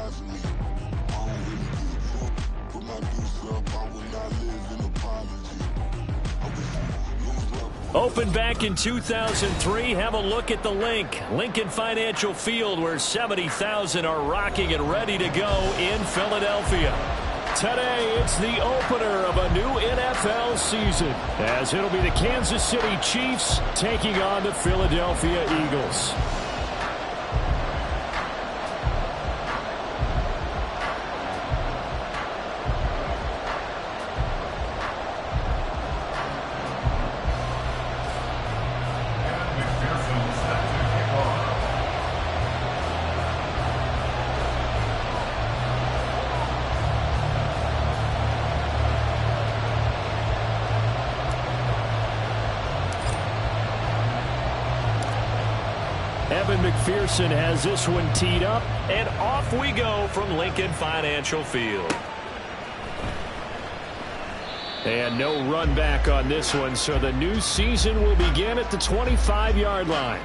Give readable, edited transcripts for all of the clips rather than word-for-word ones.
size of me. I don't really give a fuck. Put my deuce up, I will not live in apology. I wish you lose love. Opened back in 2003, have a look at the link. Lincoln Financial Field, where 70,000 are rocking and ready to go in Philadelphia. Today, it's the opener of a new NFL season, as it'll be the Kansas City Chiefs taking on the Philadelphia Eagles. McPherson has this one teed up, and off we go from Lincoln Financial Field. And no run back on this one, so the new season will begin at the 25-yard line.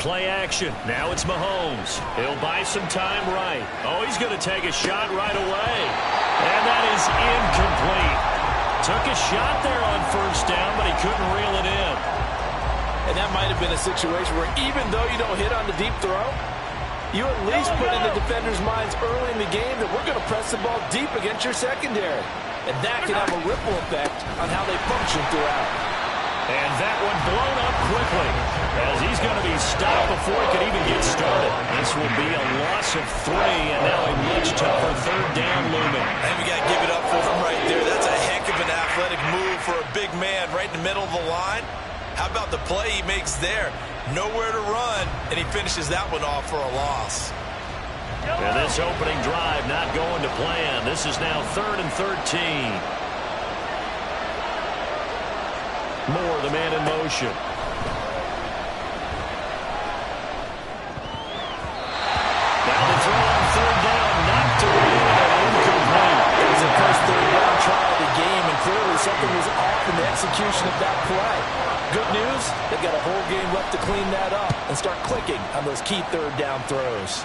Play action. Now it's Mahomes. He'll buy some time right. Oh, he's going to take a shot right away. And that is incomplete. Took a shot there on first down, but he couldn't reel it in. And that might have been a situation where even though you don't hit on the deep throw, you at least put in the defenders' minds early in the game that we're going to press the ball deep against your secondary. And that can have a ripple effect on how they function throughout. And that one blown up quickly, as he's going to be stopped before he could even get started. This will be a loss of 3, and now a much tougher third down looming. And we got to give it up for him right there. That's a heck of an athletic move for a big man right in the middle of the line. How about the play he makes there? Nowhere to run, and he finishes that one off for a loss. And this opening drive not going to plan. This is now 3rd and 13. Moore, the man in motion. Now the throw on 3rd down, knocked away and incomplete. It was the first 3rd down try of the game, and clearly something was off in the execution of that play. Good news, they've got a whole game left to clean that up and start clicking on those key 3rd down throws.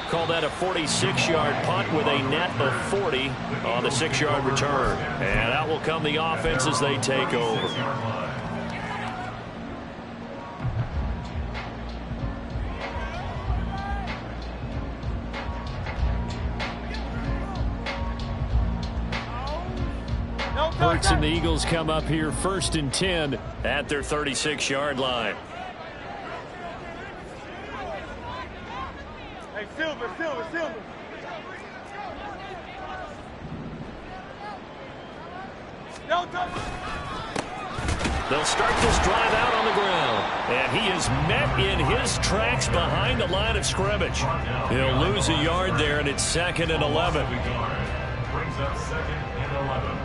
Call that a 46-yard punt with a net of 40 on the 6-yard return. And out will come the offense as they take over. Hurts and the Eagles come up here 1st and 10 at their 36-yard line. Silver. They'll start this drive out on the ground. And he is met in his tracks behind the line of scrimmage. He'll lose a yard there, and it's 2nd and 11. Brings up 2nd and 11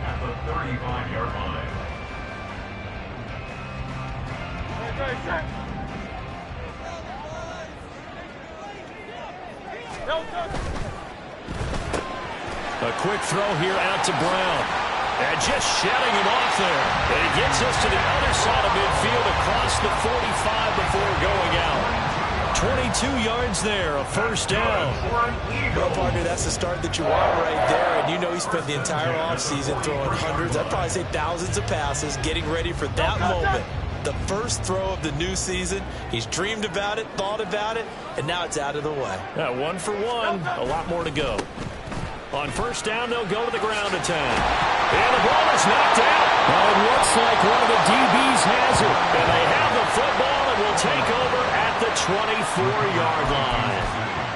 at the 35-yard line. A quick throw here out to Brown. And just shutting him off there. And he gets us to the other side of midfield across the 45 before going out. 22 yards there, a 1st down. Well, partner, that's the start that you want right there. And you know he spent the entire offseason throwing hundreds, I'd probably say thousands of passes, getting ready for that moment. The first throw of the new season. He's dreamed about it, thought about it, and now it's out of the way. 1 for 1, a lot more to go. On 1st down, they'll go to the ground attack. And the ball is knocked out. Well, it looks like one of the DBs has it. And they have the football and will take over at the 24-yard line.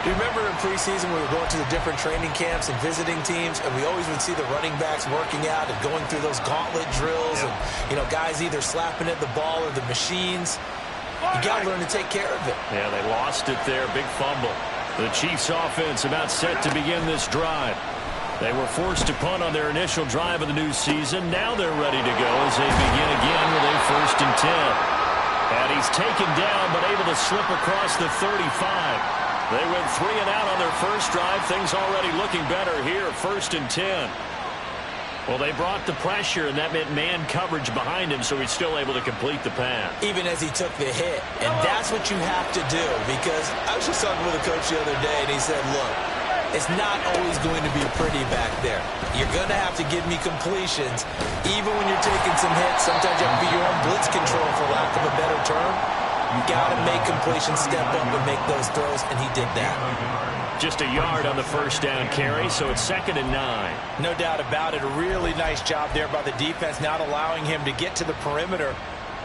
You remember in preseason we were going to the different training camps and visiting teams, and we always would see the running backs working out and going through those gauntlet drills, and guys either slapping at the ball or the machines. You got to learn to take care of it. Yeah, they lost it there. Big fumble. The Chiefs offense about set to begin this drive. They were forced to punt on their initial drive of the new season. Now they're ready to go as they begin again with a 1st and 10. And he's taken down but able to slip across the 35. They went 3 and out on their first drive. Things already looking better here. 1st and 10. Well, they brought the pressure, and that meant man coverage behind him, so he's still able to complete the pass. Even as he took the hit. And that's what you have to do, because I was just talking with a coach the other day, and he said, look, it's not always going to be pretty back there. You're going to have to give me completions. Even when you're taking some hits, sometimes you have to be your own blitz control, for lack of a better term. You got to make completions, step up and make those throws, and he did that. Just a yard on the first down carry, so it's 2nd and 9. No doubt about it. A really nice job there by the defense, not allowing him to get to the perimeter.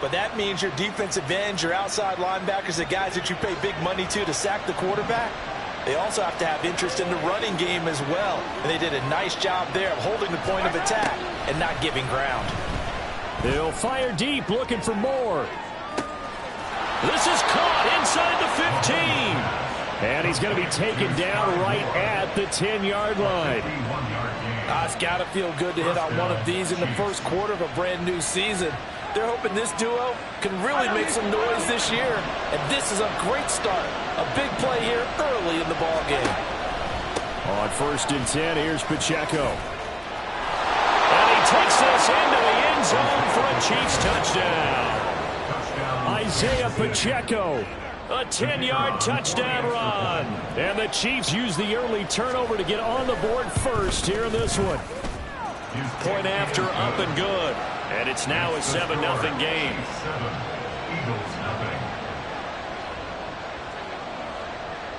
But that means your defensive ends, your outside linebackers, the guys that you pay big money to sack the quarterback, they also have to have interest in the running game as well. And they did a nice job there of holding the point of attack and not giving ground. They'll fire deep, looking for more. This is caught inside the 15. And he's going to be taken down right at the 10-yard line. It's got to feel good to hit on one of these in the first quarter of a brand-new season. They're hoping this duo can really make some noise this year. And this is a great start. A big play here early in the ball game. On 1st and 10, here's Pacheco. And he takes this into the end zone for a Chiefs touchdown. Isaiah Pacheco. A 10-yard touchdown run. And the Chiefs use the early turnover to get on the board first here in this one. Point after, up and good. And it's now a 7-0 game.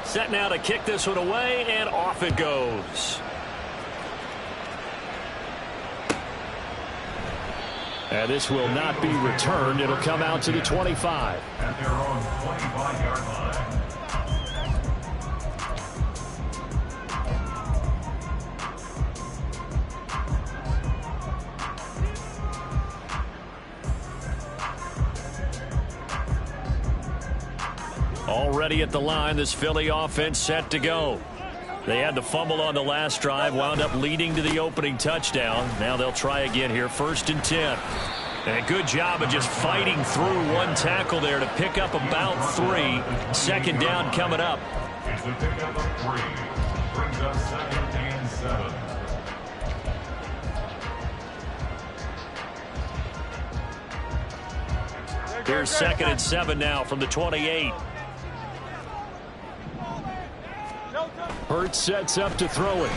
Set now to kick this one away, and off it goes. And this will not be returned. It'll come out to the 25. At their own 25-yard line. Already at the line, this Philly offense set to go. They had the fumble on the last drive, wound up leading to the opening touchdown. Now they'll try again here, 1st and 10. And a good job of just fighting through one tackle there to pick up about 3. 2nd down coming up. It's a pickup of 3. Brings up 2nd and 7. Here's 2nd and 7 now from the 28. Hurts sets up to throw it.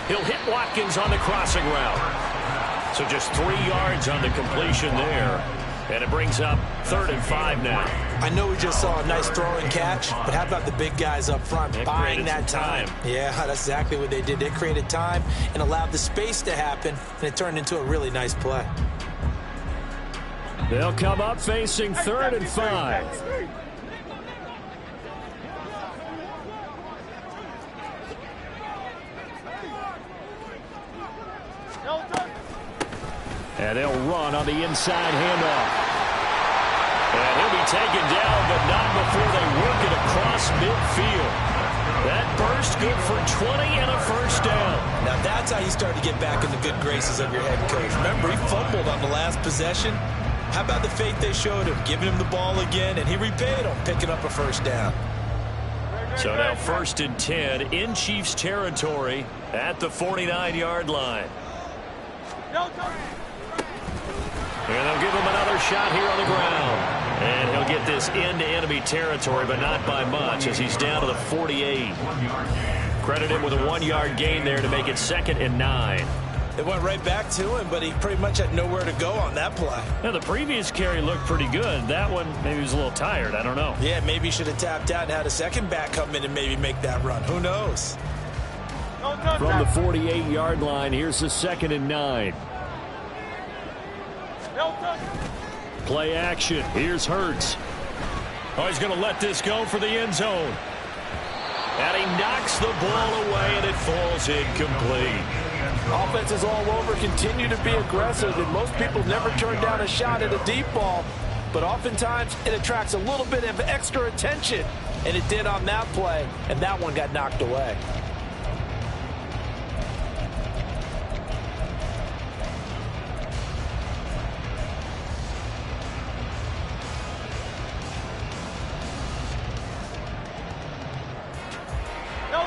He'll hit Watkins on the crossing route. So just 3 yards on the completion there. And it brings up 3rd and 5 now. I know we just saw a nice throw and catch, but how about the big guys up front buying that time? Yeah, that's exactly what they did. They created time and allowed the space to happen, and it turned into a really nice play. They'll come up facing 3rd and 5. And they'll run on the inside handoff. And he'll be taken down, but not before they work it across midfield. That burst good for 20 and a 1st down. Now that's how you start to get back in the good graces of your head coach. Remember, he fumbled on the last possession. How about the faith they showed him, giving him the ball again, and he repaid them, picking up a 1st down. So now 1st and 10 in Chiefs territory at the 49-yard line. And they'll give him another shot here on the ground. And he'll get this into enemy territory, but not by much, as he's down to the 48. Credit him with a 1-yard gain there to make it 2nd and 9. They went right back to him, but he pretty much had nowhere to go on that play. Now, the previous carry looked pretty good. That one, maybe he was a little tired. I don't know. Yeah, maybe he should have tapped out and had a second back come in and maybe make that run. Who knows? From the 48-yard line, here's the 2nd and 9. Play action. Here's Hurts. Oh, he's going to let this go for the end zone. And he knocks the ball away, and it falls incomplete. Offenses all over continue to be aggressive, and most people never turn down a shot at a deep ball. But oftentimes, it attracts a little bit of extra attention. and it did on that play, and that one got knocked away.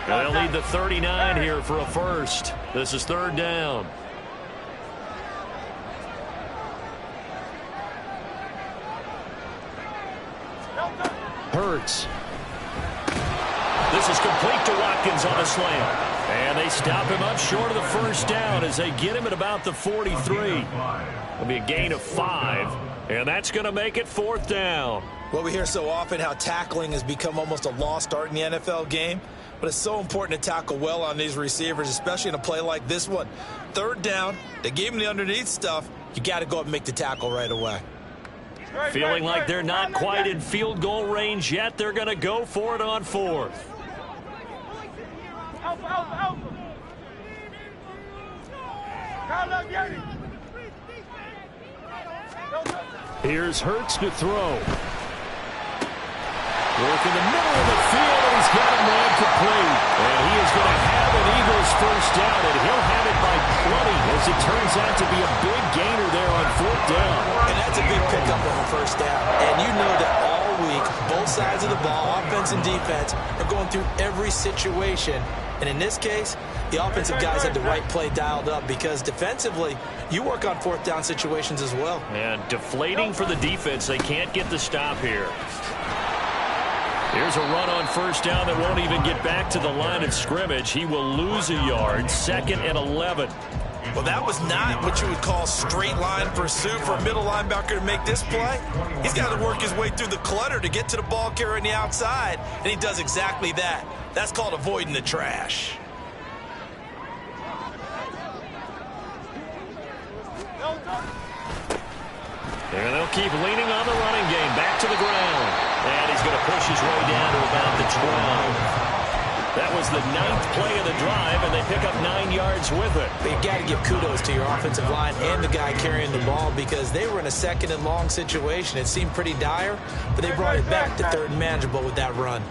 They'll lead the 39 here for a first. This is third down. Hurts. This is complete to Watkins on a slant. And they stop him up short of the first down as they get him at about the 43. It'll be a gain of 5. And that's going to make it fourth down. Well, we hear so often how tackling has become almost a lost art in the NFL game. But it's so important to tackle well on these receivers, especially in a play like this one. Third down, they gave him the underneath stuff. You got to go up and make the tackle right away. Feeling like they're not quite in field goal range yet. They're going to go for it on fourth. Here's Hurts to throw. Work in the middle of the field, and he's got a man complete. And he is going to have an Eagles first down, and he'll have it by plenty, as it turns out to be a big gainer there on fourth down. And that's a big pickup on the first down. And you know that all week, both sides of the ball, offense and defense, are going through every situation. And in this case, the offensive guys had the right play dialed up, because defensively, you work on fourth down situations as well. And deflating for the defense. They can't get the stop here. Here's a run on first down that won't even get back to the line of scrimmage. He will lose a yard, second and 11. Well, that was not what you would call straight line pursuit for a middle linebacker to make this play. He's got to work his way through the clutter to get to the ball carrier on the outside, and he does exactly that. That's called avoiding the trash. And they'll keep leaning on the running game. Back to the ground. And he's going to push his way down to about the 12. That was the 9th play of the drive, and they pick up 9 yards with it. But you got to give kudos to your offensive line and the guy carrying the ball, because they were in a second and long situation. It seemed pretty dire, but they brought it back to third and manageable with that run.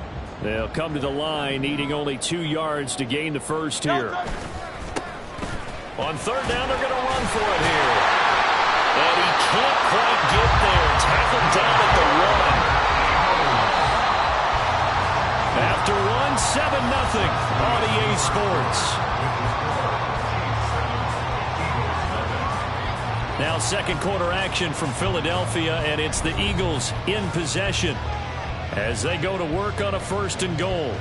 They'll come to the line, needing only 2 yards to gain the first here. On third down, they're going to run for it here. And he can't quite get there. Tackled down at the 1. After one, 7-0 on EA Sports. Now second quarter action from Philadelphia, and it's the Eagles in possession as they go to work on a first and goal.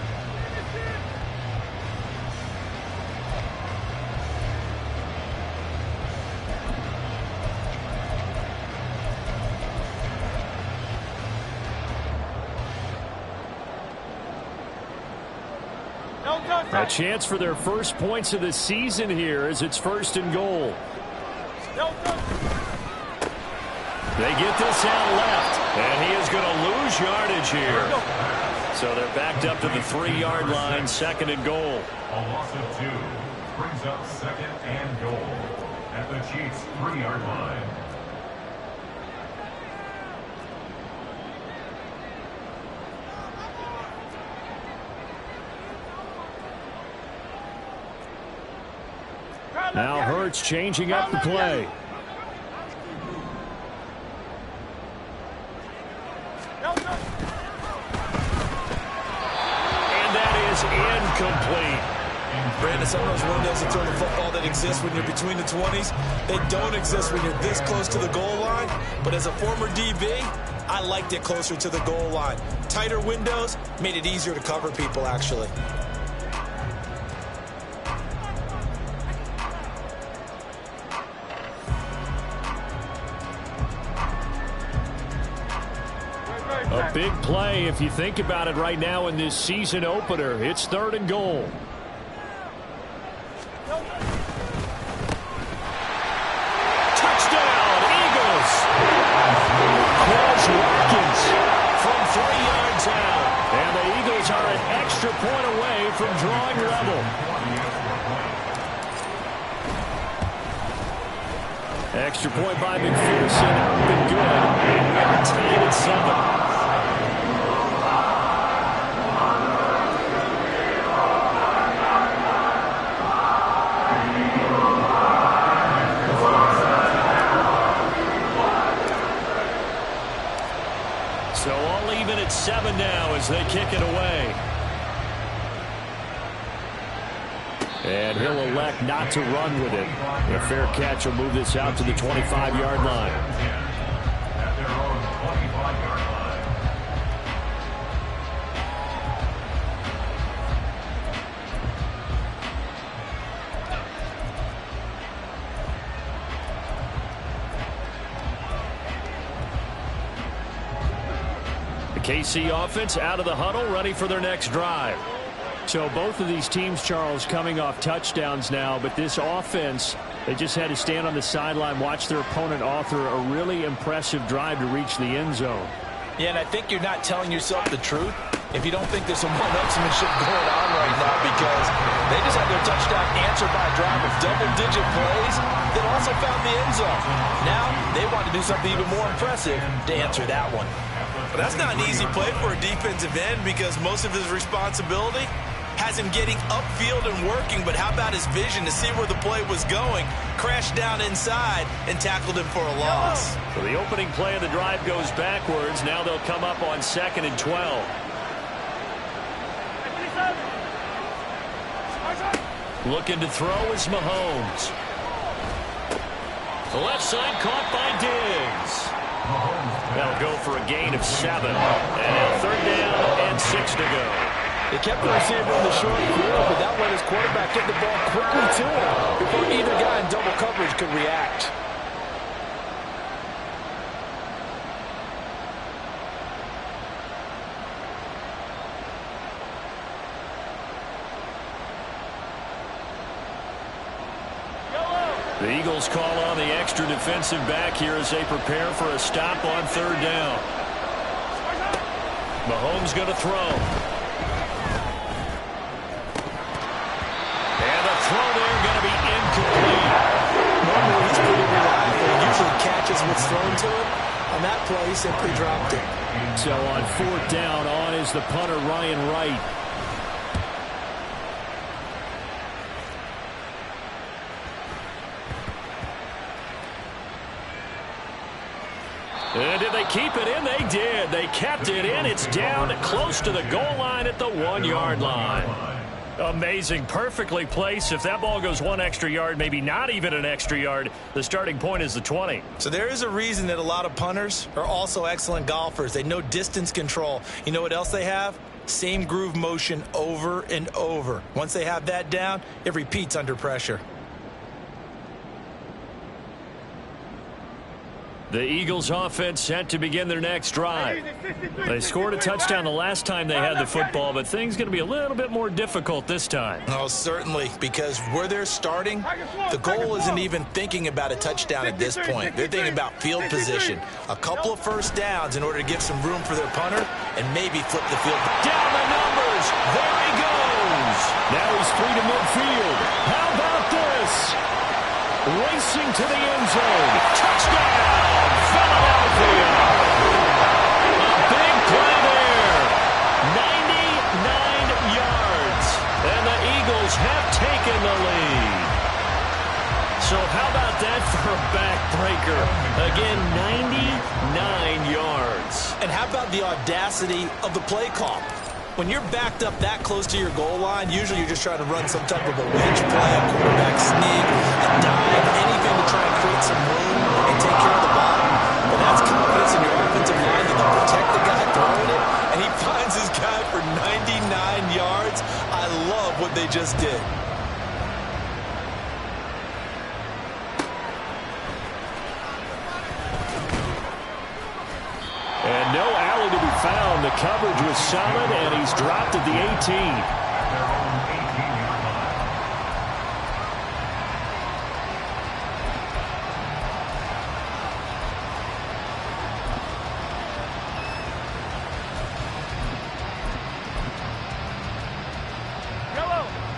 A chance for their first points of the season here as it's first and goal. They get this out left, and he is going to lose yardage here. So they're backed up to the 3-yard line, second and goal. A loss of 2 brings up second and goal at the Chiefs' 3-yard line. Now Hurts changing up the play. And that is incomplete. Brandon, some of those windows to throw the football that exist when you're between the 20s, they don't exist when you're this close to the goal line. But as a former DB, I liked it closer to the goal line. Tighter windows made it easier to cover people, actually. A big play if you think about it right now in this season opener. It's third and goal. Touchdown, Eagles! Quaz Watkins from 3 yards out. And the Eagles are an extra point away from drawing level. Extra point by McPherson. Up and good. And tied at 7. as they kick it away. And he'll elect not to run with it. A fair catch will move this out to the 25-yard line. At their own 25-yard line. The KC offense out of the huddle, ready for their next drive. So both of these teams, Charles, coming off touchdowns now, but this offense, they just had to stand on the sideline, watch their opponent author a really impressive drive to reach the end zone. Yeah, and I think you're not telling yourself the truth if you don't think there's some one-upsmanship going on right now, because they just had their touchdown answered by a drive of double-digit plays that also found the end zone. Now they want to do something even more impressive to answer that one. But that's not an easy play for a defensive end, because most of his responsibility has him getting upfield and working, but how about his vision to see where the play was going, crashed down inside, and tackled him for a loss. So the opening play of the drive goes backwards. Now they'll come up on 2nd and 12. Looking to throw is Mahomes. The left side caught by Diggs. That'll go for a gain of 7. And 3rd down and 6 to go. They kept the receiver in the short field, but that let his quarterback get the ball quickly to him before either guy in double coverage could react. The Eagles call on the extra defensive back here as they prepare for a stop on 3rd down. Mahomes going to throw. And the throw there going to be incomplete. Normally he's pretty reliable. He usually catches what's thrown to him. On that play, he simply dropped it. So on 4th down, on is the punter, Ryan Wright. And did they keep it in? They did. They kept it in. It's down close to the goal line at the 1-yard line. Amazing. Perfectly placed. If that ball goes 1 extra yard, maybe not even an extra yard, the starting point is the 20. So there is a reason that a lot of punters are also excellent golfers. They know distance control. You know what else they have? Same groove motion over and over. Once they have that down, it repeats under pressure. The Eagles offense set to begin their next drive. They scored a touchdown the last time they had the football, but things going to be a little bit more difficult this time. Oh, certainly, because where they're starting, the goal isn't even thinking about a touchdown at this point. They're thinking about field position. A couple of first downs in order to give some room for their punter and maybe flip the field. Down the numbers. There he goes. Now he's free to midfield. How about this? Racing to the end zone. Touchdown, Philadelphia. A big play there. 99 yards. And the Eagles have taken the lead. So how about that for a backbreaker? Again, 99 yards. And how about the audacity of the play call? When you're backed up that close to your goal line, usually you're just trying to run some type of a wedge play, a quarterback sneak, a dive, anything to try and create some room and take care of the ball. But that's confidence in your offensive line that you protect the guy throwing it, and he finds his guy for 99 yards. I love what they just did. And no alley to be found. The coverage was solid, and he's dropped at the 18. At their own 18-yard line.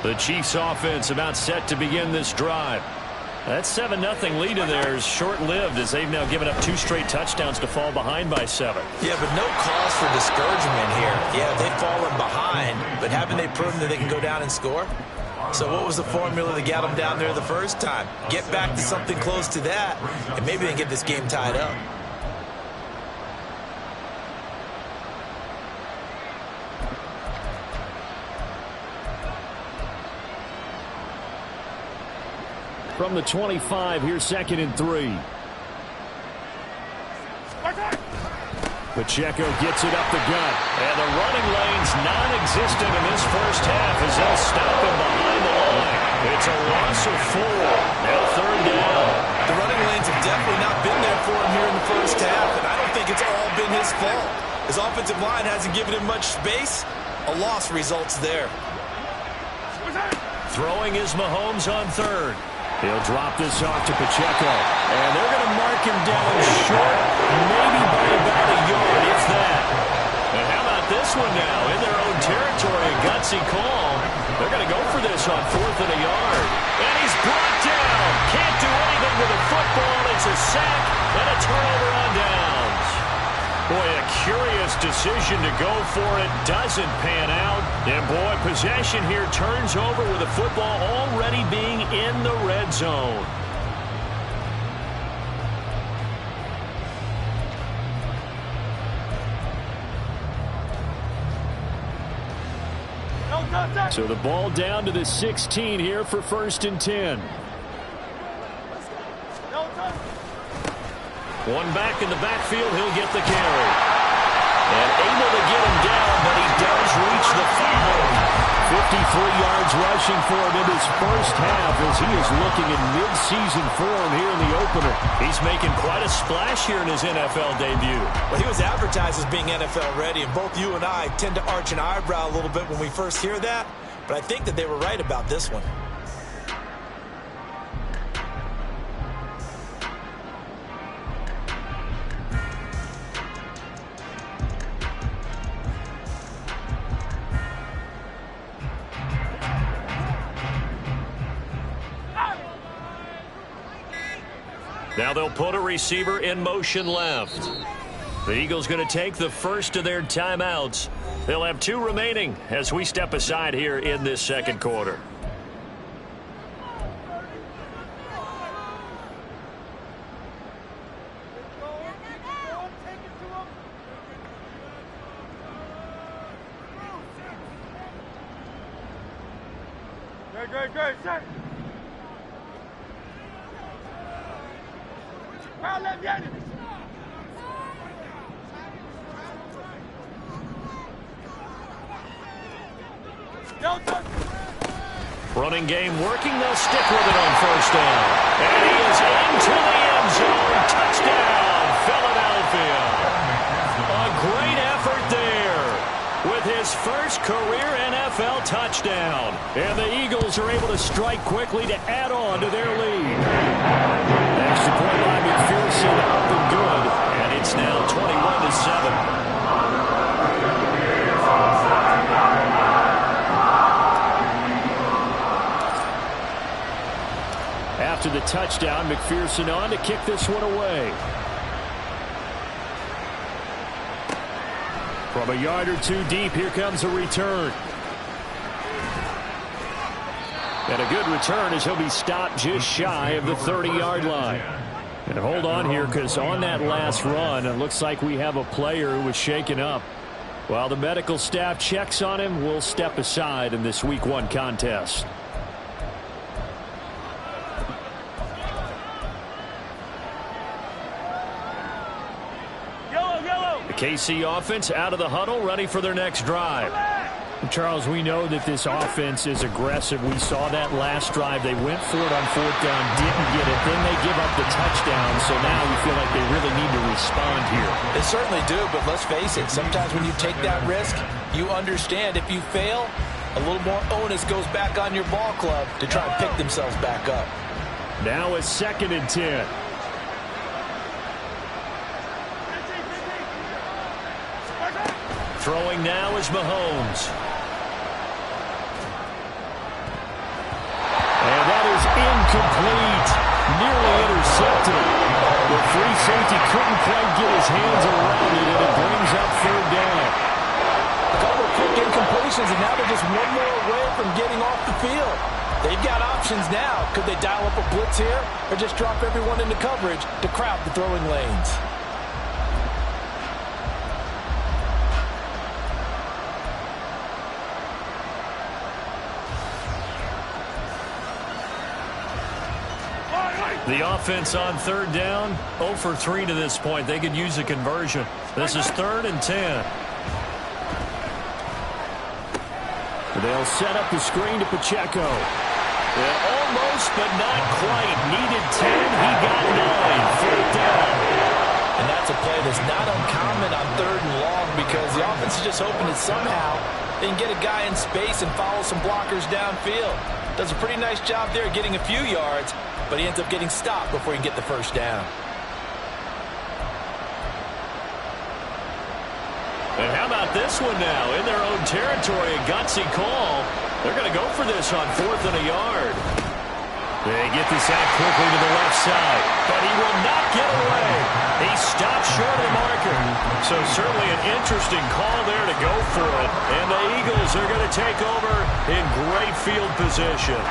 The Chiefs offense about set to begin this drive. That 7-0 lead of theirs short-lived as they've now given up 2 straight touchdowns to fall behind by 7. Yeah, but no cause for discouragement here. Yeah, they've fallen behind, but haven't they proven that they can go down and score? So what was the formula that got them down there the first time? Get back to something close to that, and maybe they can get this game tied up. From the 25, here's 2nd and 3. Pacheco gets it up the gut. And the running lane's non-existent in this first half as they'll stop him behind the line. It's a loss of 4. Now 3rd down. The running lanes have definitely not been there for him here in the first half, and I don't think it's all been his fault. His offensive line hasn't given him much space. A loss results there. Throwing is Mahomes on 3rd. He'll drop this off to Pacheco. And they're going to mark him down short, maybe by about a yard, if that. And how about this one now? In their own territory, a gutsy call. They're going to go for this on 4th and a yard. And he's brought down. Can't do anything with a football. It's a sack and a turnover on downs. Boy, a curious decision to go for it. Doesn't pan out. And boy, possession here turns over with the football already being in the red zone. So the ball down to the 16 here for 1st and 10. One back in the backfield, he'll get the carry. And able to get him down, but he does reach the 5. 53 yards rushing for him in his first half as he is looking in mid-season form here in the opener. He's making quite a splash here in his NFL debut. Well, he was advertised as being NFL ready, and both you and I tend to arch an eyebrow a little bit when we first hear that, but I think that they were right about this one. Now they'll put a receiver in motion left. The Eagles going to take the first of their timeouts. They'll have 2 remaining as we step aside here in this second quarter. Great, set. Running game working. They'll stick with it on 1st down. And he is into the end zone. Touchdown, Philadelphia. A great effort there with his first career NFL touchdown. And the Eagles are able to strike quickly to add on to their lead. Extra point by McPherson up and good. And it's now 21-7. After the touchdown, McPherson on to kick this one away. From a yard or 2 deep, here comes a return. And a good return as he'll be stopped just shy of the 30-yard line. And hold on here, because on that last run, it looks like we have a player who was shaken up. While the medical staff checks on him, we'll step aside in this Week 1 contest. KC offense out of the huddle, ready for their next drive. Charles, we know that this offense is aggressive. We saw that last drive. They went for it on 4th down, didn't get it. Then they give up the touchdown, so now we feel like they really need to respond here. They certainly do, but let's face it. Sometimes when you take that risk, you understand if you fail, a little more onus goes back on your ball club to try and pick themselves back up. Now it's 2nd and 10. Throwing now is Mahomes. And that is incomplete. Nearly intercepted. The free safety couldn't quite get his hands around it, and it brings up 3rd down. A couple of quick incompletions, and now they're just one more away from getting off the field. They've got options now. Could they dial up a blitz here or just drop everyone into coverage to crowd the throwing lanes? The offense on third down, 0 for 3 to this point. They could use a conversion. This is 3rd and 10. They'll set up the screen to Pacheco. Almost, but not quite. Needed 10. He got 9. 4th down. And that's a play that's not uncommon on 3rd and long because the offense is just hoping that somehow they can get a guy in space and follow some blockers downfield. Does a pretty nice job there getting a few yards, but he ends up getting stopped before he can get the 1st down. And how about this one now? In their own territory, a gutsy call. They're going to go for this on 4th and a yard. They get this out quickly to the left side, but he will not get away. He stopped short of the marker. So certainly an interesting call there to go for it. And the Eagles are going to take over in great field position.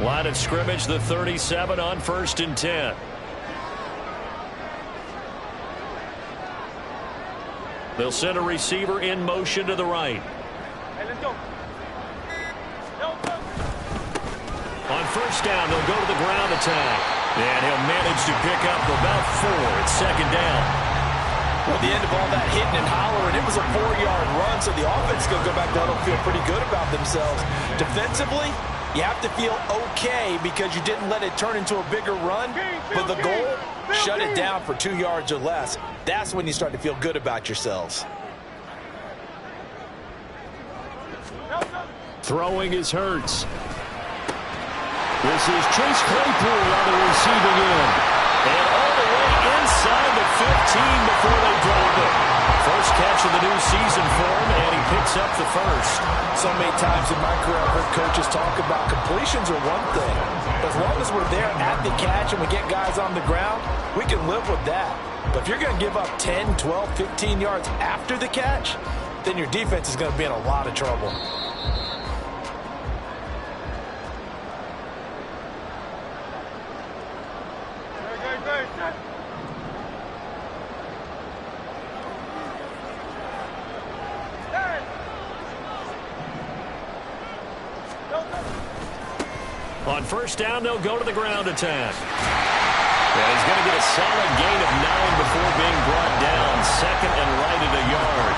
Line of scrimmage, the 37 on 1st and 10. They'll send a receiver in motion to the right. On 1st down, they'll go to the ground attack. And he'll manage to pick up about 4. It's 2nd down. Well, at the end of all that hitting and hollering, it was a 4-yard run, so the offense is going to go back down and feel pretty good about themselves. Defensively, you have to feel okay because you didn't let it turn into a bigger run, but the goal, shut it down for 2 yards or less. That's when you start to feel good about yourselves. Throwing is Hurts. This is Chase Claypool on the receiving end. And all the way inside the 15 before they drop it. First catch of the new season for him, and he picks up the 1st. So many times in my career, I've heard coaches talk about completions are one thing. As long as we're there at the catch and we get guys on the ground, we can live with that. But if you're going to give up 10, 12, 15 yards after the catch, then your defense is going to be in a lot of trouble. On 1st down, they'll go to the ground attack. Yeah, he's going to get a solid gain of 9 before being brought down. 2nd and right at a yard.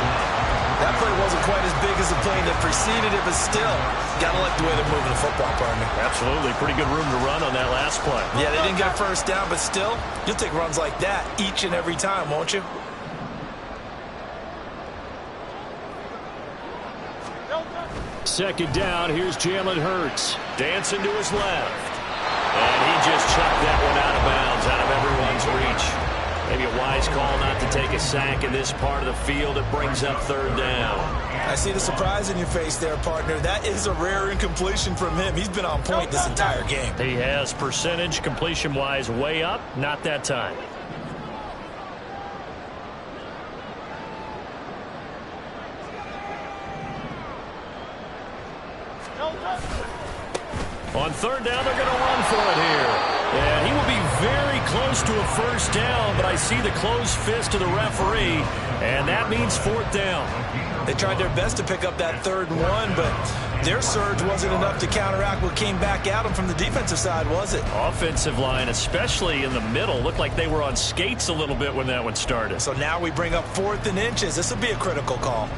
That play wasn't quite as big as the play that preceded it, but still, got to like the way they're moving the football, partner. Absolutely. Pretty good room to run on that last play. Yeah, they didn't get a 1st down, but still, you'll take runs like that each and every time, won't you? Second down, here's Jalen Hurts. Dancing to his left. And he just chucked that one out of bounds, out of everyone's reach. Maybe a wise call not to take a sack in this part of the field. It brings up 3rd down. I see the surprise in your face there, partner. That is a rare incompletion from him. He's been on point this entire game. He has percentage completion-wise way up. Not that time. On 3rd down, they're going to run for it here. And he will be very close to a 1st down, but I see the closed fist of the referee, and that means 4th down. They tried their best to pick up that 3rd and 1, but their surge wasn't enough to counteract what came back at them from the defensive side, was it? Offensive line, especially in the middle, looked like they were on skates a little bit when that one started. So now we bring up 4th and inches. This will be a critical call.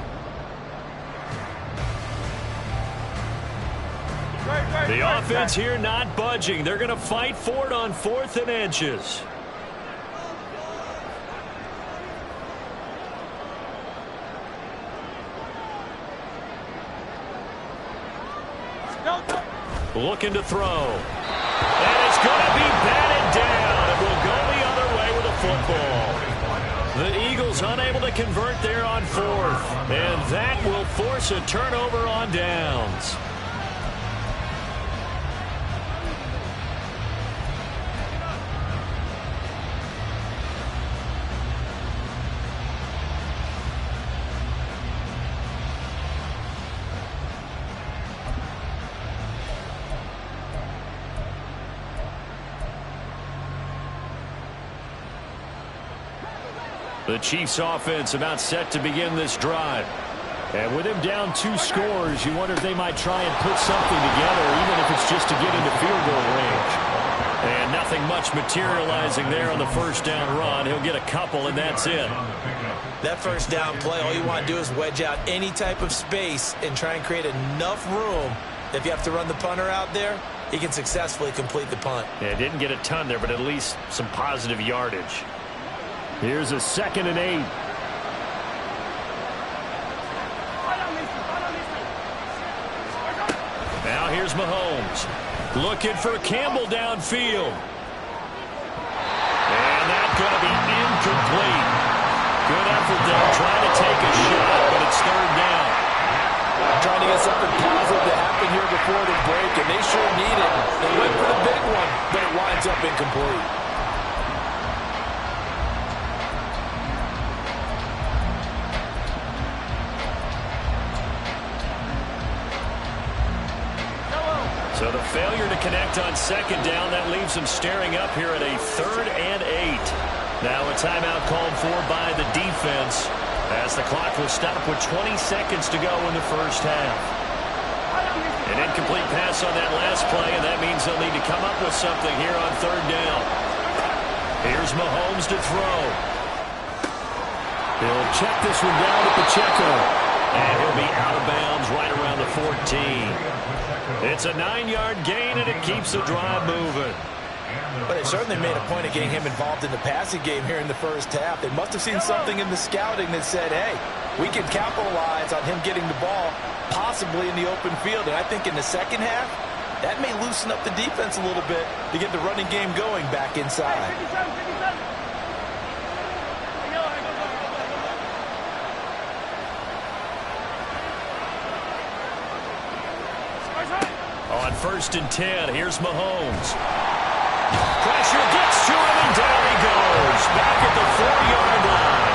The offense here not budging. They're going to fight for it on 4th and inches. Looking to throw. And it's going to be batted down. It will go the other way with a football. The Eagles unable to convert there on 4th. And that will force a turnover on downs. The Chiefs offense about set to begin this drive. And with him down 2 scores, you wonder if they might try and put something together, even if it's just to get into field goal range. And nothing much materializing there on the first down run. He'll get a couple, and that's it. That first down play, all you want to do is wedge out any type of space and try and create enough room. If you have to run the punter out there, he can successfully complete the punt. Yeah, didn't get a ton there, but at least some positive yardage. Here's a 2nd and 8. Now here's Mahomes. Looking for Campbell downfield. And that's going to be incomplete. Good effort there, trying to take a shot, but it's 3rd down. Trying to get something positive to happen here before the break, and they sure need it. They went for the big one, but it winds up incomplete. So the failure to connect on 2nd down, that leaves them staring up here at a 3rd and 8. Now a timeout called for by the defense as the clock will stop with 20 seconds to go in the first half. An incomplete pass on that last play, and that means they'll need to come up with something here on 3rd down. Here's Mahomes to throw. He'll check this one down at Pacheco. And he'll be out of bounds right around the 14. It's a 9-yard gain, and it keeps the drive moving. But they certainly made a point of getting him involved in the passing game here in the first half. They must have seen something in the scouting that said, hey, we can capitalize on him getting the ball, possibly in the open field. And I think in the second half, that may loosen up the defense a little bit to get the running game going back inside. On 1st and 10, here's Mahomes. Pressure gets to him, and down he goes. Back at the 4-yard line.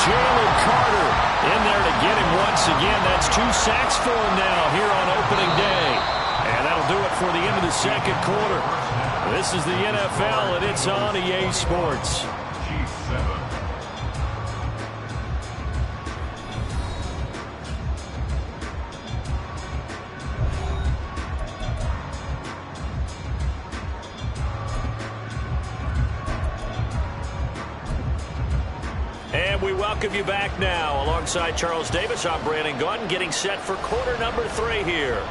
Jalen Carter in there to get him once again. That's 2 sacks for him now here on opening day. And that'll do it for the end of the second quarter. This is the NFL, and it's on EA Sports. Chiefs 7. And we welcome you back now. Alongside Charles Davis, I'm Brandon Gaudin, getting set for quarter number 3 here.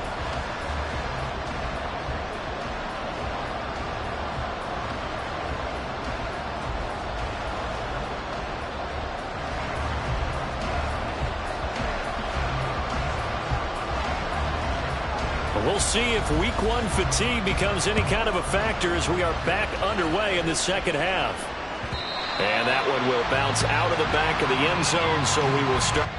We'll see if Week 1 fatigue becomes any kind of a factor as we are back underway in the second half. And that one will bounce out of the back of the end zone, so we will start.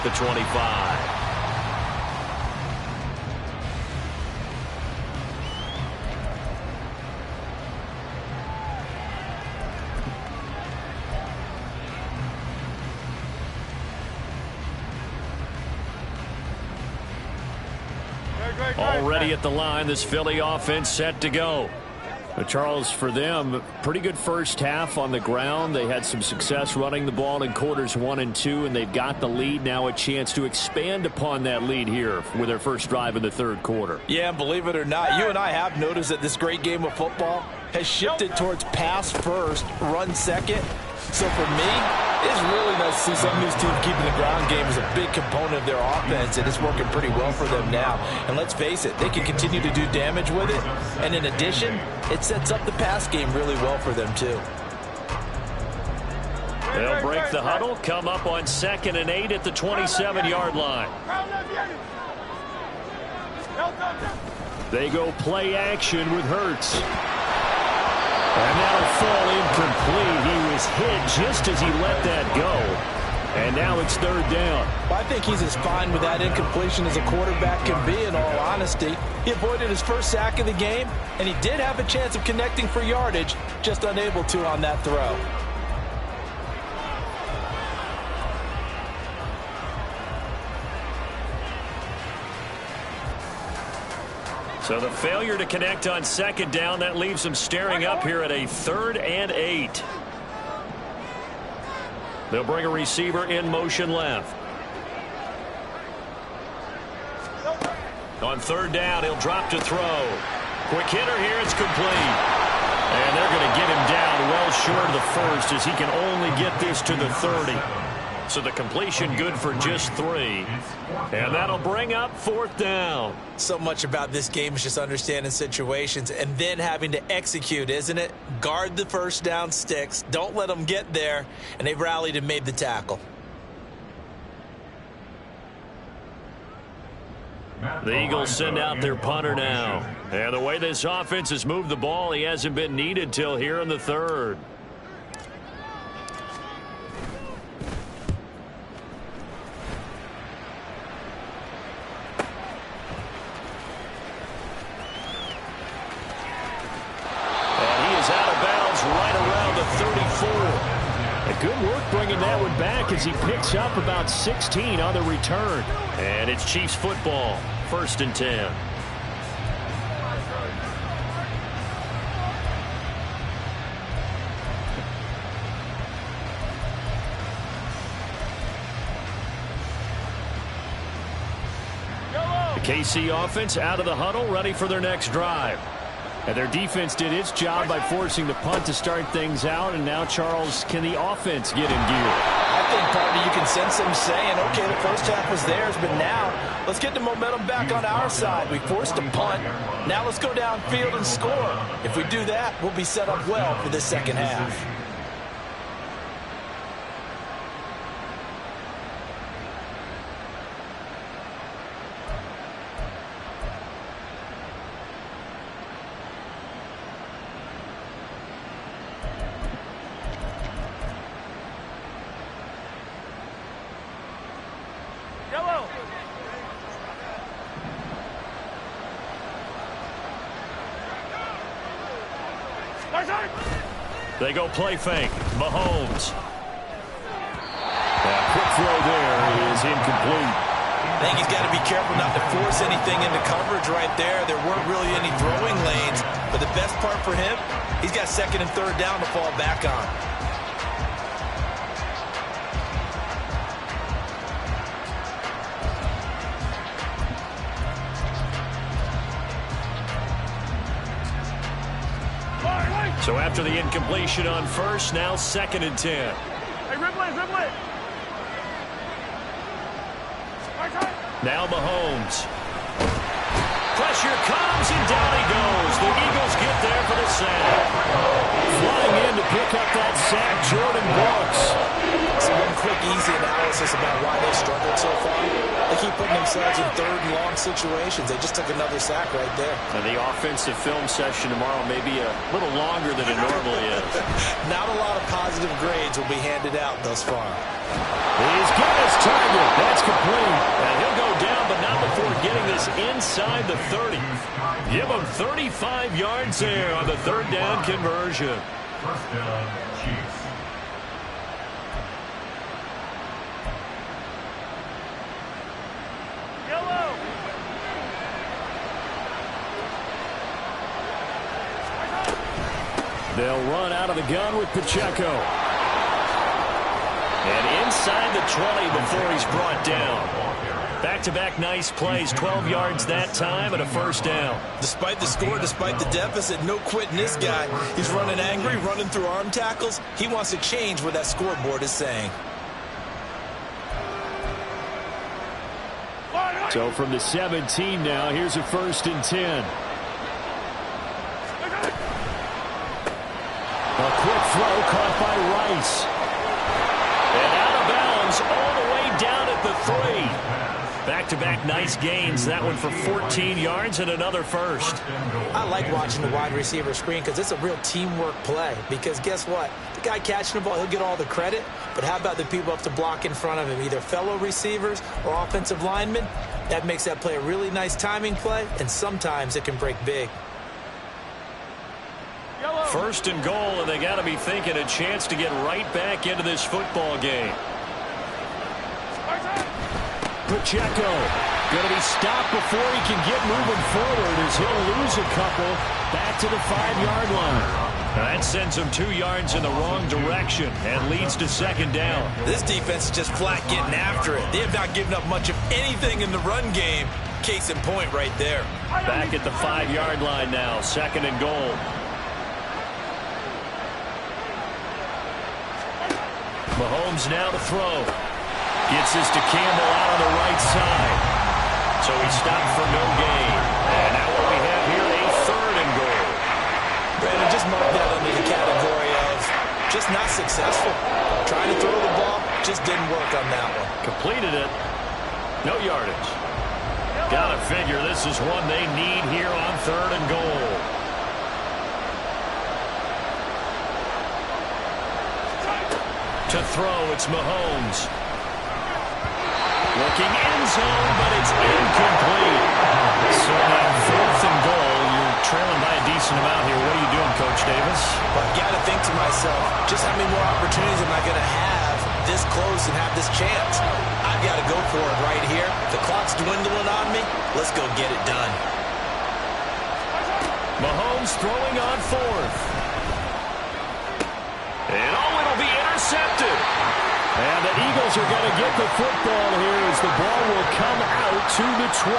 the 25. Already at the line, this Philly offense set to go. But Charles, for them, pretty good first half on the ground. They had some success running the ball in quarters 1 and 2, and they've got the lead now, a chance to expand upon that lead here with their first drive in the third quarter. Yeah, and believe it or not, you and I have noticed that this great game of football has shifted towards pass first, run second. So for me, it's really nice to see some of these teams keeping the ground game as a big component of their offense, and it's working pretty well for them now. And let's face it, they can continue to do damage with it. And in addition, it sets up the pass game really well for them too. They'll break the huddle, come up on 2nd and 8 at the 27-yard line. They go play action with Hurts. And that'll fall incomplete. He was hit just as he let that go. And now it's 3rd down. Well, I think he's as fine with that incompletion as a quarterback can be, in all honesty. He avoided his first sack of the game, and he did have a chance of connecting for yardage, just unable to on that throw. So the failure to connect on 2nd down, that leaves them staring up here at a 3rd and 8. They'll bring a receiver in motion left. On 3rd down, he'll drop to throw. Quick hitter here, it's complete. And they're going to get him down well short of the first as he can only get this to the 30. So the completion good for just 3. And that'll bring up 4th down. So much about this game is just understanding situations and then having to execute, isn't it? Guard the first down sticks. Don't let them get there. And they've rallied and made the tackle. The Eagles send out their punter now. And the way this offense has moved the ball, he hasn't been needed till here in the 3rd. Good work bringing that one back as he picks up about 16 on the return. And it's Chiefs football, 1st and 10. The KC offense out of the huddle, ready for their next drive. And their defense did its job by forcing the punt to start things out. And now, Charles, can the offense get in gear? I think, partner, you can sense them saying, okay, the first half was theirs, but now let's get the momentum back on our side. We forced a punt. Now let's go downfield and score. If we do that, we'll be set up well for this second half. They go play fake. Mahomes. That quick throw there is incomplete. I think he's got to be careful not to force anything into coverage right there. There weren't really any throwing lanes, but the best part for him, he's got 2nd and 3rd down to fall back on. So after the incompletion on 1st, now 2nd and 10. Hey, Ripley. Now Mahomes. Pressure comes and down he goes. The Eagles get out there for the sack. Flying in to pick up that sack, Jordan Brooks. So one quick, easy analysis about why they've struggled so far. They keep putting themselves in third and long situations. They just took another sack right there. And the offensive film session tomorrow may be a little longer than it normally is. Not a lot of positive grades will be handed out thus far. He's got his target. That's complete. And he'll go down, but not before getting this inside the 30. Give him 35 yards there on the third down conversion. First down, Chiefs. Yellow. They'll run out of the gun with Pacheco. And inside the 20 before he's brought down. Back-to-back nice plays, 12 yards that time and a first down. Despite the score, despite the deficit, no quitting this guy. He's running angry, running through arm tackles. He wants to change what that scoreboard is saying. So from the 17 now, here's a 1st and 10. A quick throw caught by Rice. And out of bounds all the way down at the 3. Back-to-back nice gains. That one for 14 yards and another first. I like watching the wide receiver screen because it's a real teamwork play. Because guess what? The guy catching the ball, he'll get all the credit. But how about the people up to block in front of him, either fellow receivers or offensive linemen? That makes that play a really nice timing play, and sometimes it can break big. First and goal, and they got to be thinking a chance to get right back into this football game. Pacheco going to be stopped before he can get moving forward as he'll lose a couple back to the 5-yard line. That sends him 2 yards in the wrong direction and leads to second down. This defense is just flat getting after it. They have not given up much of anything in the run game. Case in point right there. Back at the 5-yard line now, second and goal. Mahomes now to throw. Gets this to Campbell out on the right side. So he stopped for no gain. And now what we have here, a 3rd and goal. Brandon, just mark that under the category of just not successful. Trying to throw the ball, just didn't work on that one. Completed it. No yardage. Gotta figure this is one they need here on 3rd and goal. To throw, it's Mahomes. Looking end zone, but it's incomplete. So now 4th and goal. You're trailing by a decent amount here. What are you doing, Coach Davis? Well, I've got to think to myself, just how many more opportunities am I going to have this close and have this chance? I've got to go for it right here. The clock's dwindling on me. Let's go get it done. Mahomes throwing on 4th. And it'll be intercepted. And the Eagles are going to get the football here as the ball will come out to the 20.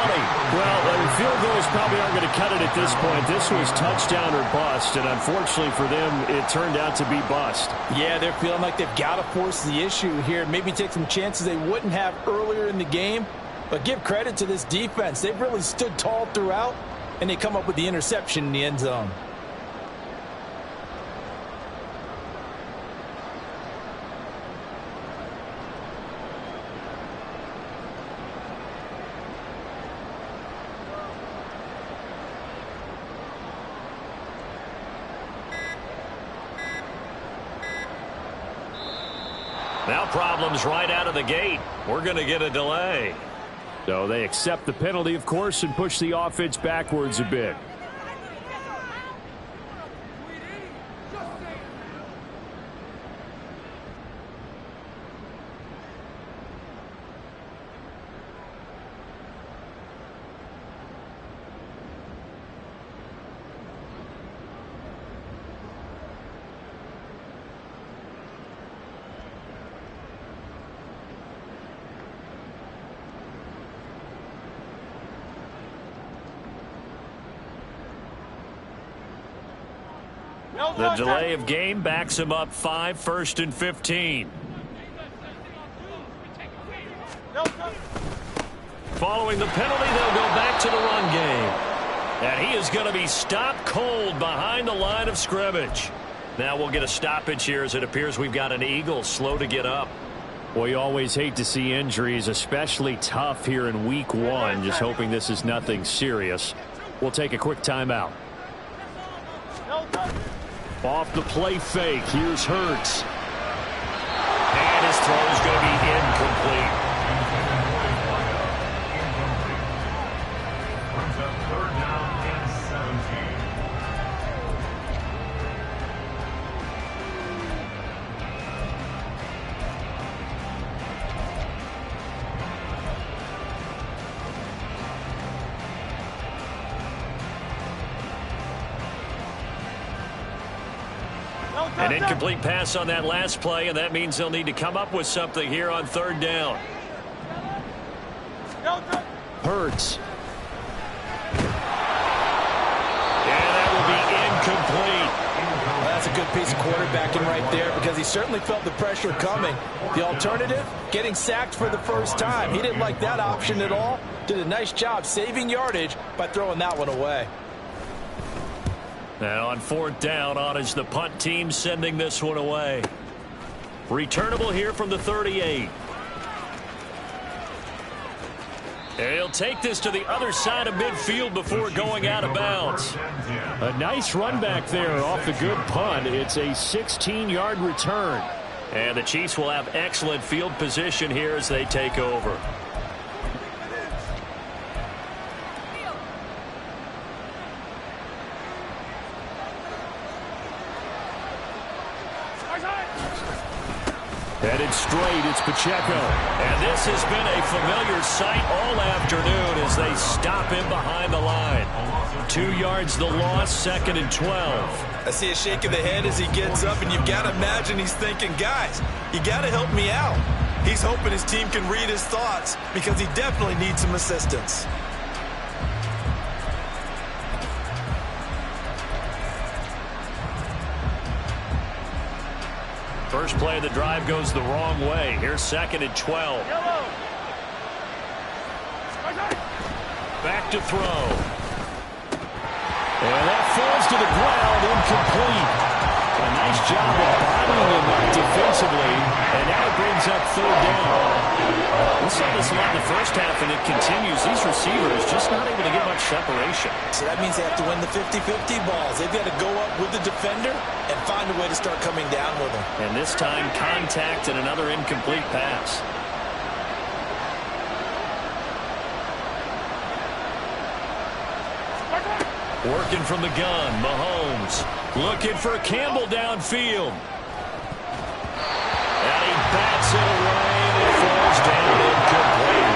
Well, the field goals probably aren't going to cut it at this point. This was touchdown or bust, and unfortunately for them, it turned out to be bust. Yeah, they're feeling like they've got to force the issue here, maybe take some chances they wouldn't have earlier in the game. But give credit to this defense. They've really stood tall throughout, and they come up with the interception in the end zone. Now problems right out of the gate. We're going to get a delay. So they accept the penalty, of course, and push the offense backwards a bit. The delay of game backs him up 5, 1st and 15. Following the penalty, they'll go back to the run game. And he is going to be stopped cold behind the line of scrimmage. Now we'll get a stoppage here as it appears we've got an Eagle slow to get up. Well, you always hate to see injuries, especially tough here in week one. Just hoping this is nothing serious. We'll take a quick timeout. Off the play fake, here's Hurts. And his throw is going to be incomplete. Brings up 3rd down and 17. An incomplete pass on that last play, and that means they'll need to come up with something here on 3rd down. Hurts. And that will be incomplete. Well, that's a good piece of quarterbacking right there because he certainly felt the pressure coming. The alternative, getting sacked for the first time. He didn't like that option at all. Did a nice job saving yardage by throwing that one away. Now on 4th down, on is the punt team sending this one away. Returnable here from the 38. And he'll take this to the other side of midfield before going out of bounds. A nice run back there off the good punt. It's a 16-yard return. And the Chiefs will have excellent field position here as they take over. Headed straight, it's Pacheco. And this has been a familiar sight all afternoon as they stop him behind the line. 2 yards the loss, 2nd and 12. I see a shake of the head as he gets up, and you've got to imagine he's thinking, guys, you got to help me out. He's hoping his team can read his thoughts because he definitely needs some assistance. First play of the drive goes the wrong way. Here's 2nd and 12. Back to throw. And that falls to the ground, incomplete. A nice job of bottling him up defensively. And now it brings up 3rd down. We saw this a lot in the first half, and it continues. These receivers just not able to get much separation. So that means they have to win the 50-50 balls. They've got to go up with the defender and find a way to start coming down with him. And this time, contact and another incomplete pass. Working from the gun, Mahomes. Looking for Campbell downfield. And he bats it away, and it falls down incomplete.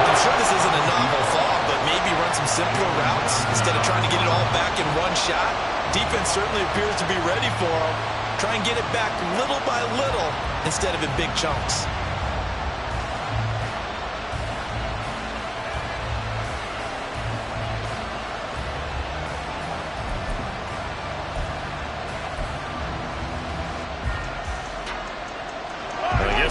I'm sure this isn't a novel thought, but maybe run some simpler routes instead of trying to get it all back in one shot. Defense certainly appears to be ready for him. Try and get it back little by little instead of in big chunks.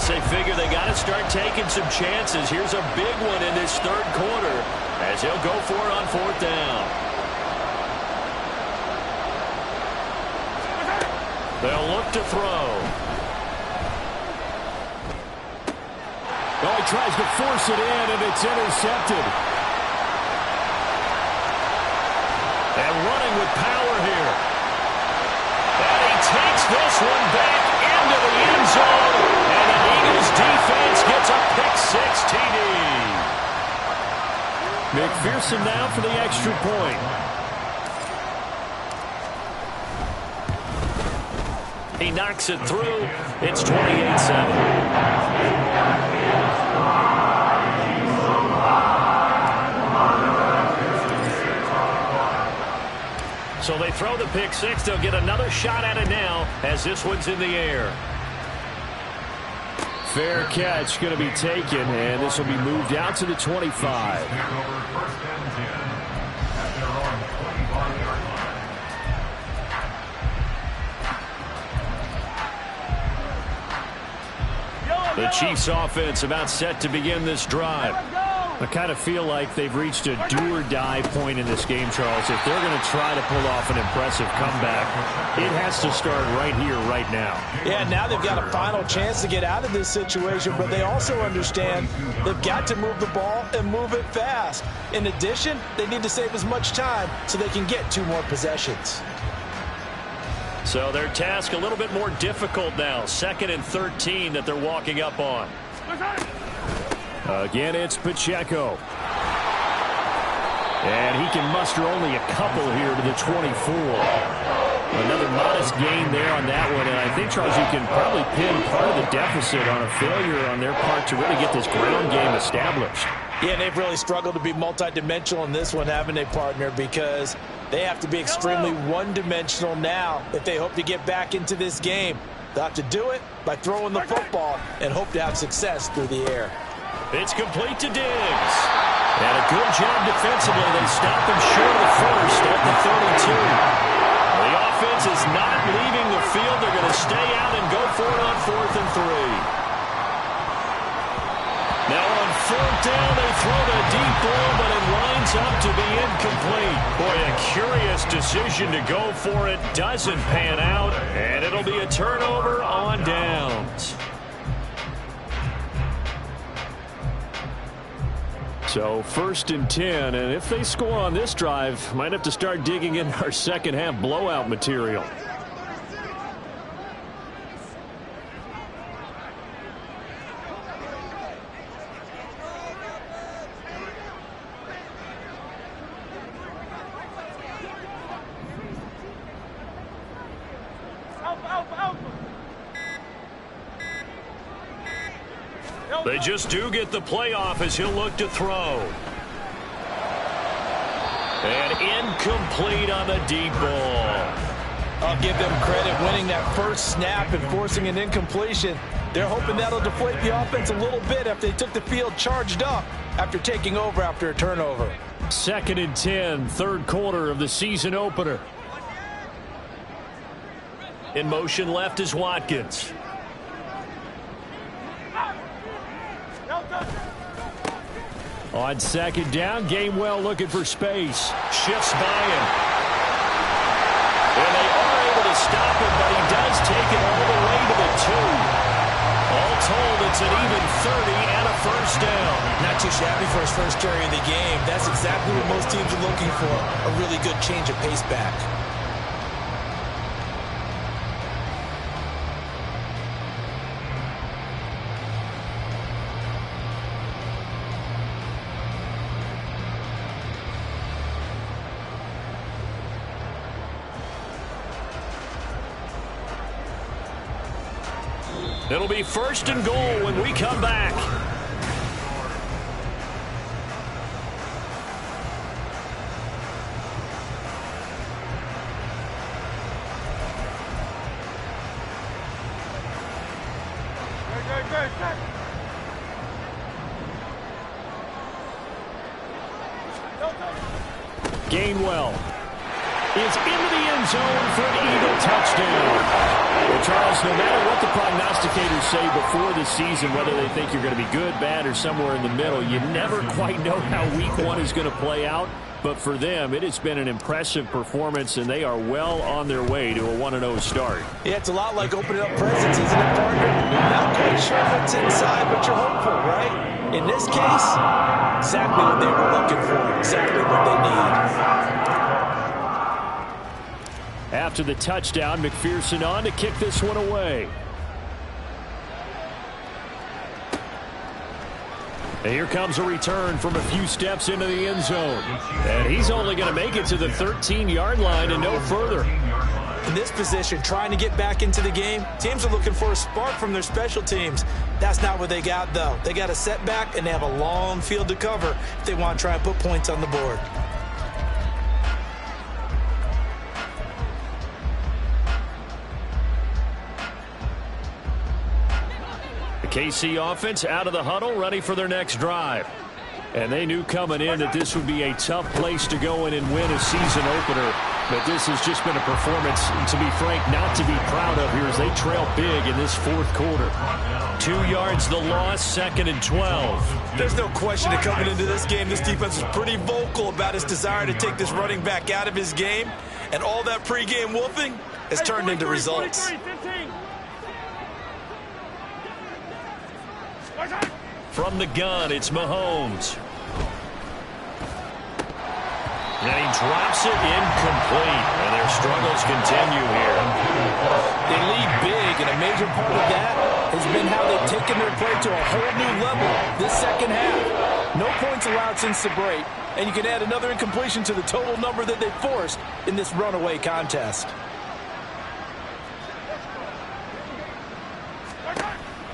They figure they got to start taking some chances. Here's a big one in this 3rd quarter as he'll go for it on 4th down. They'll look to throw. Oh, he tries to force it in, and it's intercepted. And running with power here. And he takes this one back into the end zone. And the Eagles defense gets a pick-6 TD. McPherson now for the extra point. He knocks it through. It's 28-7. So they throw the pick-6. They'll get another shot at it now as this one's in the air. Fair catch going to be taken, and this will be moved out to the 25. The Chiefs offense about set to begin this drive. I kind of feel like they've reached a do-or-die point in this game, Charles. If they're going to try to pull off an impressive comeback, it has to start right here, right now. Yeah, now they've got a final chance to get out of this situation, but they also understand they've got to move the ball and move it fast. In addition, they need to save as much time so they can get 2 more possessions. So their task a little bit more difficult now. 2nd and 13 that they're walking up on. Again, it's Pacheco. And he can muster only a couple here to the 24. Another modest gain there on that one. And I think, Charles, you can probably pin part of the deficit on a failure on their part to really get this ground game established. Yeah, they've really struggled to be multidimensional in this one, haven't they, partner? Because they have to be extremely one-dimensional now if they hope to get back into this game. They'll have to do it by throwing the football and hope to have success through the air. It's complete to Diggs. And a good job defensively. They stop him short of the first at the 32. The offense is not leaving the field. They're going to stay out and go for it on 4th and 3. Now on 4th down, they throw the deep ball, but it lines up to be incomplete. Boy, a curious decision to go for it. Doesn't pan out, and it'll be a turnover on downs. So 1st and 10, and if they score on this drive, might have to start digging in our second half blowout material. They just do get the playoff as he'll look to throw. And incomplete on the deep ball. I'll give them credit winning that first snap and forcing an incompletion. They're hoping that'll deflate the offense a little bit after they took the field charged up after taking over after a turnover. 2nd and 10, 3rd quarter of the season opener. In motion left is Watkins. On 2nd down, Gainwell looking for space. Shifts by him. And they are able to stop him, but he does take it all the way to the 2. All told, it's an even 30 and a first down. Not too shabby for his first carry of the game. That's exactly what most teams are looking for. A really good change of pace back. It'll be 1st and goal when we come back. Gainwell is into the end zone for an Eagle touchdown. Well, Charles, no matter what the prognosticators say before the season, whether they think you're going to be good, bad, or somewhere in the middle, you never quite know how Week 1 is going to play out. But for them, it has been an impressive performance, and they are well on their way to a 1-0 start. Yeah, it's a lot like opening up presents, isn't it, partner? Not quite sure what's inside, but you're hopeful, right? In this case, exactly what they were looking for, exactly what they need. After the touchdown, McPherson on to kick this one away. And here comes a return from a few steps into the end zone. And he's only going to make it to the 13-yard line and no further. In this position, trying to get back into the game, teams are looking for a spark from their special teams. That's not what they got, though. They got a setback, and they have a long field to cover if they want to try and put points on the board. KC offense out of the huddle, ready for their next drive. And they knew coming in that this would be a tough place to go in and win a season opener. But this has just been a performance, to be frank, not to be proud of here as they trail big in this fourth quarter. 2 yards the loss, 2nd and 12. There's no question that coming into this game, this defense was pretty vocal about its desire to take this running back out of his game. And all that pregame wolfing has turned into results. 43, From the gun, it's Mahomes. And he drops it incomplete. And their struggles continue here. They lead big, and a major part of that has been how they've taken their play to a whole new level this second half. No points allowed since the break, and you can add another incompletion to the total number that they forced in this runaway contest.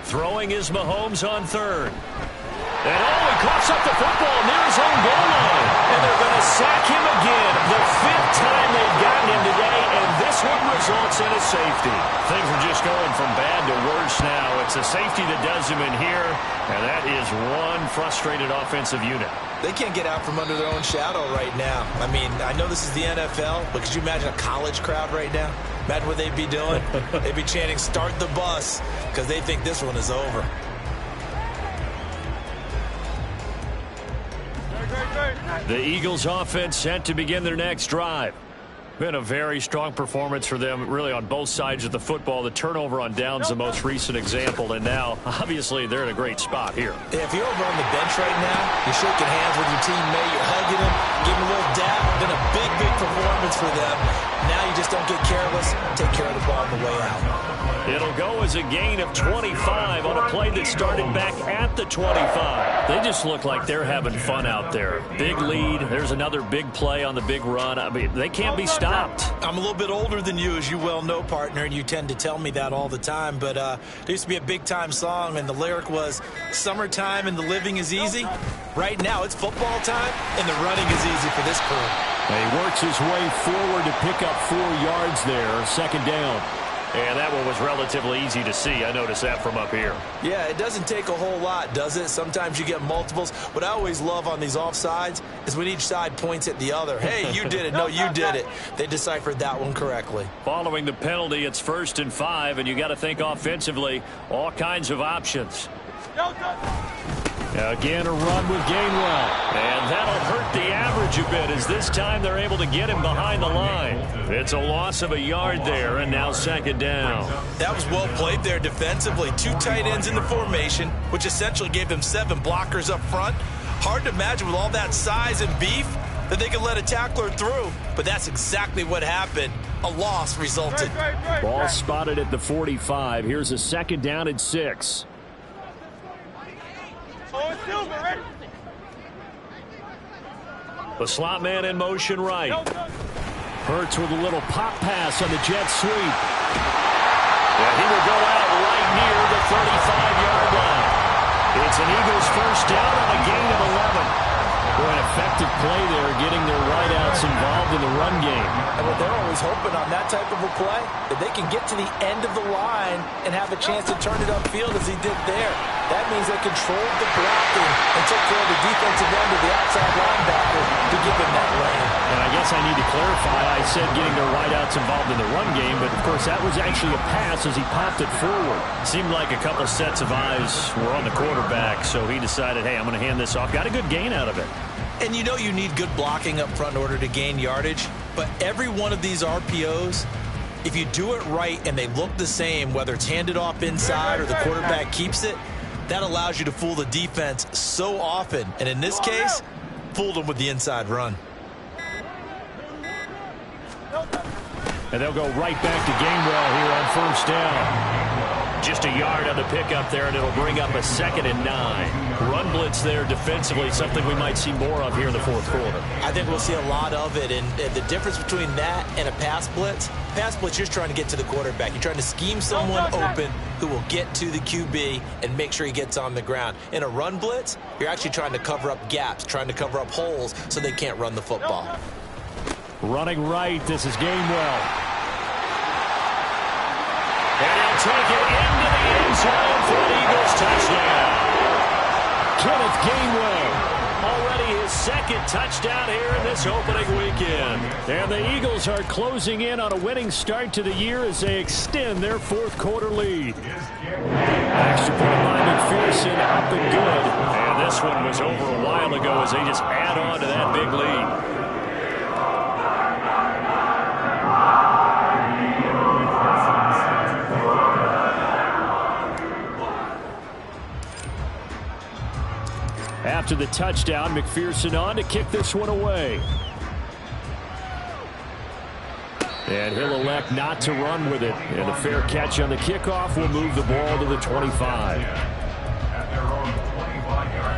Throwing is Mahomes on 3rd. And he coughs up the football near his own goal line. And they're going to sack him again. The 5th time they've gotten him today, and this one results in a safety. Things are just going from bad to worse now. It's a safety that does him in here, and that is one frustrated offensive unit. They can't get out from under their own shadow right now. I mean, I know this is the NFL, but could you imagine a college crowd right now? Imagine what they'd be doing. They'd be chanting, "Start the bus," because they think this one is over. The Eagles offense set to begin their next drive. Been a very strong performance for them, really, on both sides of the football. The turnover on downs, the most recent example, and now, obviously, they're in a great spot here. Yeah, if you're over on the bench right now, you're shaking hands with your teammate, you're hugging him, giving a little dap. Been a big, big performance for them. Now you just don't get careless. Take care of the ball on the way out. It'll go as a gain of 25 on a play that started back at the 25. They just look like they're having fun out there. Big lead. There's another big play on the big run. I mean, they can't be stopped. I'm a little bit older than you, as you well know, partner, and you tend to tell me that all the time. But there used to be a big-time song, and the lyric was, "Summertime and the living is easy." Right now, it's football time, and the running is easy for this crew. He works his way forward to pick up 4 yards there. 2nd down. And that one was relatively easy to see. I noticed that from up here. Yeah, it doesn't take a whole lot, does it? Sometimes you get multiples. What I always love on these offsides is when each side points at the other. Hey, you did it. No, you did it. They deciphered that one correctly. Following the penalty, it's 1st and 5, and you got to think offensively, all kinds of options. Again, a run with Gainwell. And that'll hurt the average a bit as this time they're able to get him behind the line. It's a loss of a yard there, and now 2nd down. That was well played there defensively. 2 tight ends in the formation, which essentially gave them 7 blockers up front. Hard to imagine with all that size and beef that they could let a tackler through. But that's exactly what happened. A loss resulted. Ball spotted at the 45. Here's a 2nd down and 6. The slot man in motion right. Hurts with a little pop pass on the jet sweep. And he will go out right near the 35-yard line. It's an Eagles 1st down on a gain of 11. Boy, an effective play there, getting their wideouts involved in the run game. And what they're always hoping on that type of a play, that they can get to the end of the line and have a chance to turn it upfield as he did there. That means they controlled the blocking and took care of the defensive end of the outside linebacker to give him that lane. And I guess I need to clarify, I said getting their wideouts involved in the run game, but of course that was actually a pass as he popped it forward. Seemed like a couple sets of eyes were on the quarterback, so he decided, hey, I'm going to hand this off. Got a good gain out of it. And you know you need good blocking up front in order to gain yardage, but every one of these RPOs, if you do it right and they look the same, whether it's handed off inside or the quarterback keeps it, that allows you to fool the defense so often. And in this case, fooled them with the inside run. And they'll go right back to Gainwell here on 1st down. Just a yard on the pickup there, and it'll bring up a 2nd and 9. Run blitz there defensively, something we might see more of here in the 4th quarter. I think we'll see a lot of it, and the difference between that and a pass blitz, you're just trying to get to the quarterback. You're trying to scheme someone open who will get to the QB and make sure he gets on the ground. In a run blitz, you're actually trying to cover up gaps, trying to cover up holes so they can't run the football. Running right, this is Gainwell. And he'll take it into the end zone for an Eagles touchdown. Kenneth Gainwell, already his his second touchdown here in this opening weekend. And the Eagles are closing in on a winning start to the year as they extend their fourth quarter lead. Extra point by McPherson, up and good. And this one was over a while ago as they just add on to that big lead. After the touchdown, McPherson on to kick this one away. And he'll elect not to run with it. And a fair catch on the kickoff will move the ball to the 25. At their own 25-yard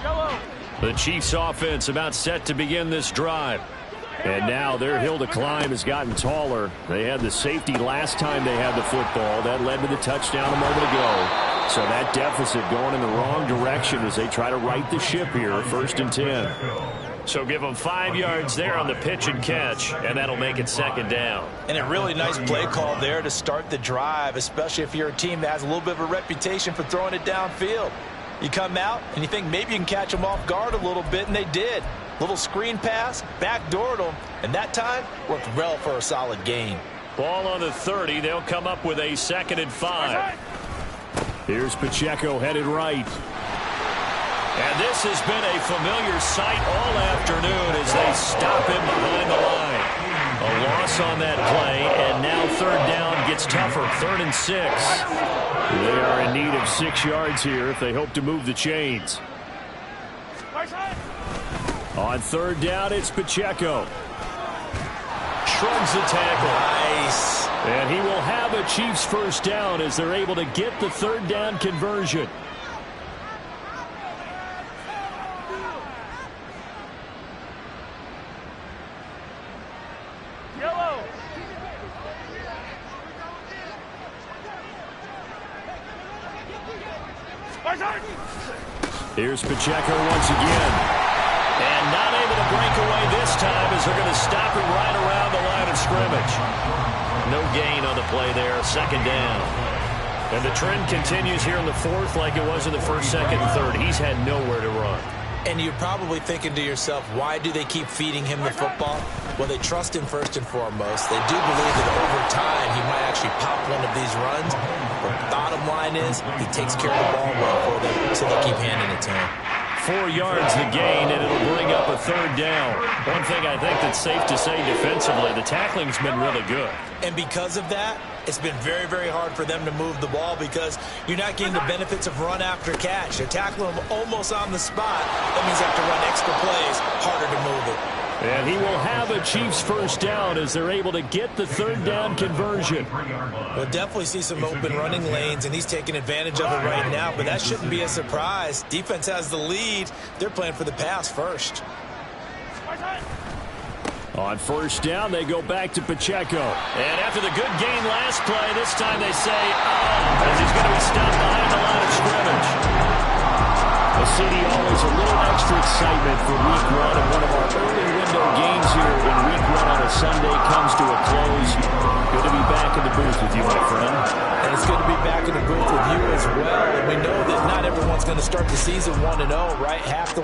line. The Chiefs offense about set to begin this drive. And now their hill to climb has gotten taller. They had the safety last time they had the football. That led to the touchdown a moment ago. So that deficit going in the wrong direction as they try to right the ship here, 1st and 10. So give them 5 yards there on the pitch and catch, and that'll make it 2nd down. And a really nice play call there to start the drive, especially if you're a team that has a little bit of a reputation for throwing it downfield. You come out and you think maybe you can catch them off guard a little bit, and they did. Little screen pass, backdoored them, and that time worked well for a solid gain. Ball on the 30. They'll come up with a 2nd and 5. Here's Pacheco headed right. And this has been a familiar sight all afternoon as they stop him behind the line. A loss on that play, and now 3rd down gets tougher, 3rd and 6. They are in need of 6 yards here if they hope to move the chains. On 3rd down, it's Pacheco. Shrugs the tackle. Nice. And he will have a Chiefs 1st down as they're able to get the 3rd down conversion. Yellow. Here's Pacheco once again. And not able to break away this time as they're going to stop him right around the line of scrimmage. No gain on the play there, 2nd down. And the trend continues here in the 4th like it was in the 1st, 2nd, and 3rd. He's had nowhere to run. And you're probably thinking to yourself, why do they keep feeding him the football? Well, they trust him first and foremost. They do believe that over time he might actually pop one of these runs. But the bottom line is he takes care of the ball well for them, so they keep handing it to him. 4 yards the gain, and it'll bring up a 3rd down. One thing I think that's safe to say defensively, the tackling's been really good. And because of that, it's been very, very hard for them to move the ball because you're not getting the benefits of run after catch. They're tackling them almost on the spot. That means they have to run extra plays, harder to move it. And he will have a Chiefs 1st down as they're able to get the 3rd down conversion. We'll definitely see some open running lanes, and he's taking advantage of it right now, but that shouldn't be a surprise. Defense has the lead. They're playing for the pass first. On 1st down, they go back to Pacheco. And after the good gain last play, this time they say, as he's going to be stopped behind the line of scrimmage. The city always a little extra excitement for Week 1, and one of our early window games here in Week 1 on a Sunday comes to a close. Good to be back in the booth with you, my friend. And it's good to be back in the booth with you as well. And we know that not everyone's going to start the season 1-0, right? Half the